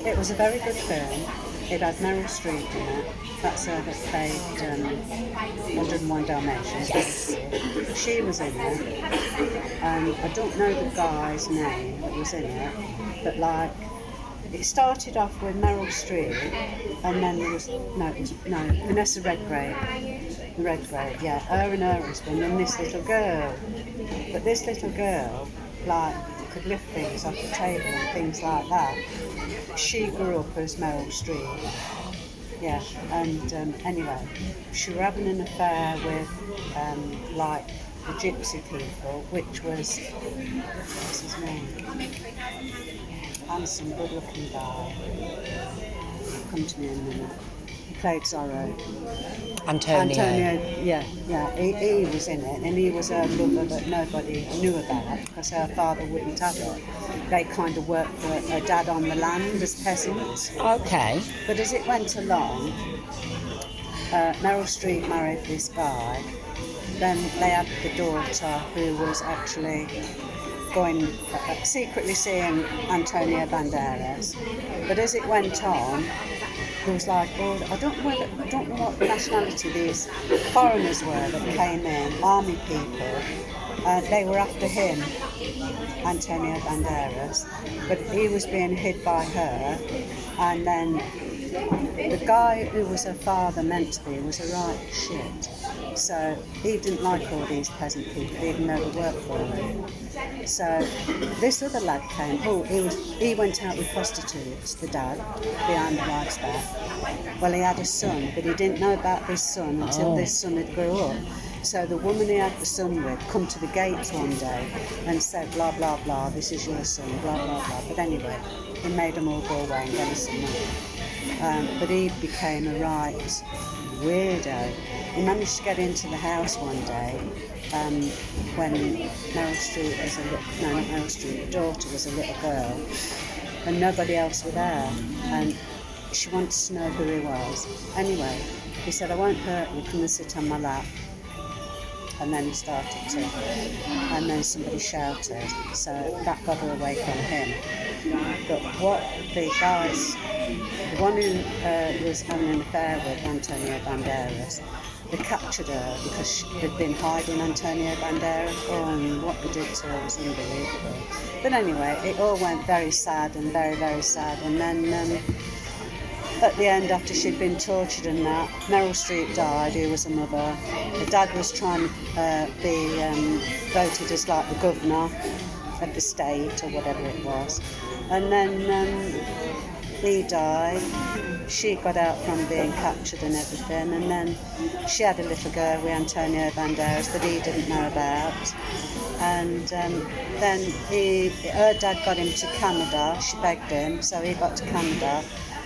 It was a very good film. It had Meryl Streep in it. That's her that played 101 Dalmatians. Yes. She was in it. I don't know the guy's name that was in it, but like, it started off with Meryl Streep, and then there was Vanessa Redgrave, yeah, her and her husband, and this little girl. But this little girl, like, could lift things off the table and things like that. She grew up as Meryl Streep, yeah, and anyway, she were having an affair with like the gypsy people, which was, what's his name? Handsome, good-looking guy. Come to me in a minute. He played Zorro. Antonio. Yeah. He was in it, and he was a lover that nobody knew about because her father wouldn't have it. They kind of worked for her dad on the land as peasants. Okay. But as it went along, Meryl Streep married this guy. Then they had the daughter who was actually going secretly seeing Antonio Banderas. But as it went on, there was like, I don't know what nationality these foreigners were that came in, army people. They were after him, Antonio Banderas, but he was being hid by her, and then the guy who was her father meant to be was a right shit. So he didn't like all these peasant people, even though they worked for him. So this other lad came. He went out with prostitutes, the dad, behind the wife's back. Well, he had a son, but he didn't know about this son until this son had grew up. So the woman he had the son with come to the gates one day and said, blah, blah, blah, this is your son, blah, blah, blah. But anyway, he made them all go away and get us some money. But he became a right weirdo. He managed to get into the house one day when Meryl Streep was not Meryl Streep, the daughter was a little girl, and nobody else were there. And she wanted to know who he was. Anyway, he said, I won't hurt you, come and sit on my lap. And then he started to, and then somebody shouted, so that got her away from him. But what the one who was having an affair with Antonio Banderas, they captured her because she had been hiding Antonio Banderas. And what they did to her was unbelievable. But anyway, it all went very sad and very, very sad. And then at the end, after she'd been tortured and that, Meryl Streep died, who was a mother. The dad was trying to be voted as like the governor of the state or whatever it was. And then he died. She got out from being captured and everything. And then she had a little girl with Antonio Banderas that he didn't know about. And then her dad got him to Canada. She begged him, so he got to Canada.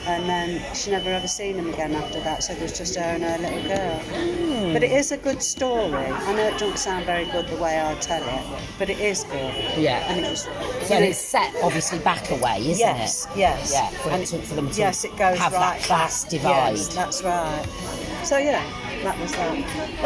And then she never ever seen him again after that, so it was just her and her little girl. But it is a good story. I know it doesn't sound very good the way I tell it, but it is good. Yeah. And it was, so it's set obviously back away, isn't yes, it? Yes. Yeah. For them to yes, it goes have right that class divide. Yes, that's right. So yeah, that was that.